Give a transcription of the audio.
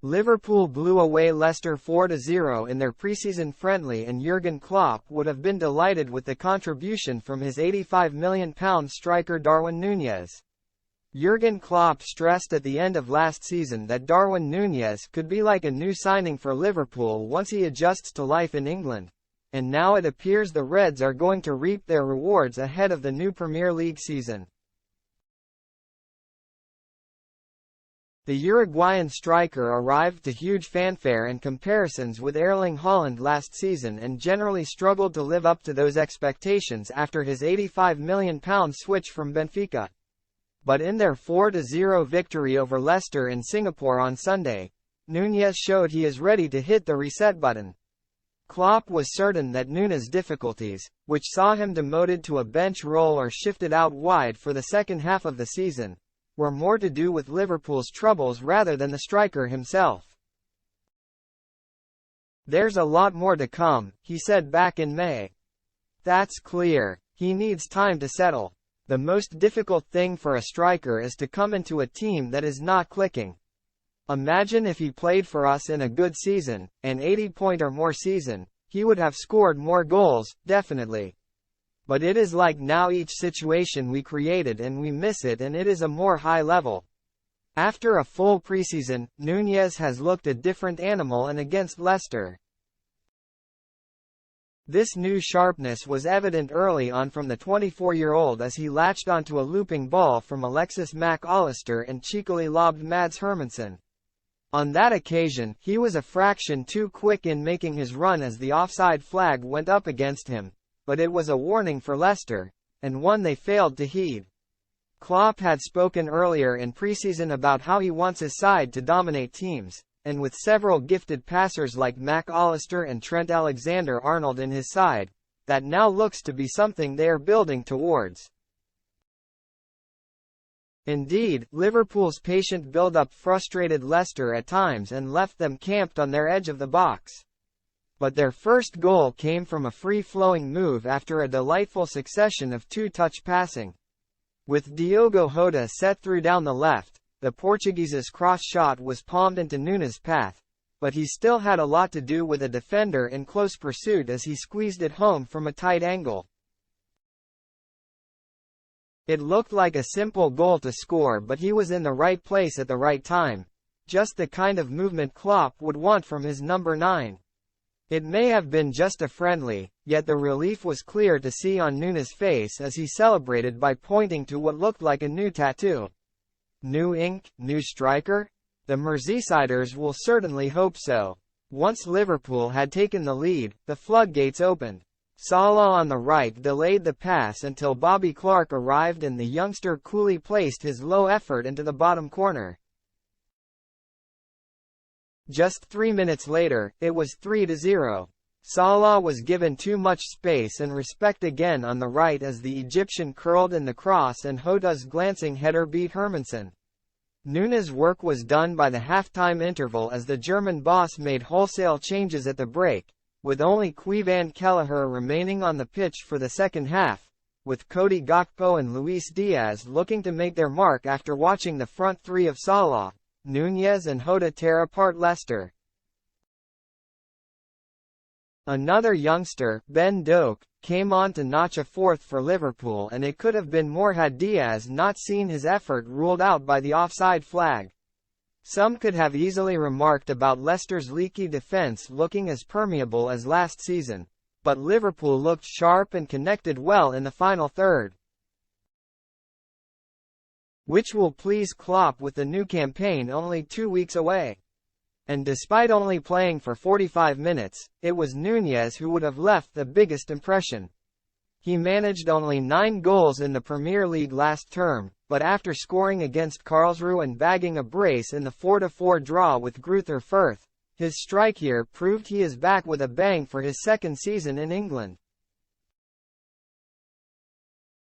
Liverpool blew away Leicester 4-0 in their pre-season friendly, and Jurgen Klopp would have been delighted with the contribution from his £85 million striker Darwin Nunez. Jurgen Klopp stressed at the end of last season that Darwin Nunez could be like a new signing for Liverpool once he adjusts to life in England, and now it appears the Reds are going to reap their rewards ahead of the new Premier League season. The Uruguayan striker arrived to huge fanfare and comparisons with Erling Haaland last season and generally struggled to live up to those expectations after his £85 million switch from Benfica. But in their 4-0 victory over Leicester in Singapore on Sunday, Nunez showed he is ready to hit the reset button. Klopp was certain that Nunez' difficulties, which saw him demoted to a bench role or shifted out wide for the second half of the season, were more to do with Liverpool's troubles rather than the striker himself. "There's a lot more to come," he said back in May. "That's clear. He needs time to settle. The most difficult thing for a striker is to come into a team that is not clicking. Imagine if he played for us in a good season, an 80-point or more season, he would have scored more goals, definitely. But it is like now each situation we created and we miss it, and it is a more high level." After a full preseason, Nunez has looked a different animal and against Leicester. This new sharpness was evident early on from the 24-year-old as he latched onto a looping ball from Alexis Mac Allister and cheekily lobbed Mads Hermansen. On that occasion, he was a fraction too quick in making his run as the offside flag went up against him, but it was a warning for Leicester, and one they failed to heed. Klopp had spoken earlier in preseason about how he wants his side to dominate teams, and with several gifted passers like Mac Allister and Trent Alexander-Arnold in his side, that now looks to be something they are building towards. Indeed, Liverpool's patient build-up frustrated Leicester at times and left them camped on their edge of the box. But their first goal came from a free-flowing move after a delightful succession of two-touch passing. With Diogo Jota set through down the left, the Portuguese's cross shot was palmed into Nunez' path, but he still had a lot to do with a defender in close pursuit as he squeezed it home from a tight angle. It looked like a simple goal to score, but he was in the right place at the right time, just the kind of movement Klopp would want from his number 9. It may have been just a friendly, yet the relief was clear to see on Nunez' face as he celebrated by pointing to what looked like a new tattoo. New ink, new striker? The Merseysiders will certainly hope so. Once Liverpool had taken the lead, the floodgates opened. Salah on the right delayed the pass until Bobby Clark arrived, and the youngster coolly placed his low effort into the bottom corner. Just 3 minutes later, it was 3-0. Salah was given too much space and respect again on the right as the Egyptian curled in the cross and Jota's glancing header beat Hermansen. Nunez' work was done by the half-time interval as the German boss made wholesale changes at the break, with only Quivan Kelleher remaining on the pitch for the second half, with Cody Gakpo and Luis Diaz looking to make their mark after watching the front three of Salah, Nunez and Jota tear apart Leicester. Another youngster, Ben Doak, came on to notch a fourth for Liverpool, and it could have been more had Diaz not seen his effort ruled out by the offside flag. Some could have easily remarked about Leicester's leaky defence looking as permeable as last season, but Liverpool looked sharp and connected well in the final third. Which will please Klopp with the new campaign only 2 weeks away. And despite only playing for 45 minutes, it was Nunez who would have left the biggest impression. He managed only 9 goals in the Premier League last term, but after scoring against Karlsruhe and bagging a brace in the 4-4 draw with Greuther Fürth, his strike here proved he is back with a bang for his second season in England.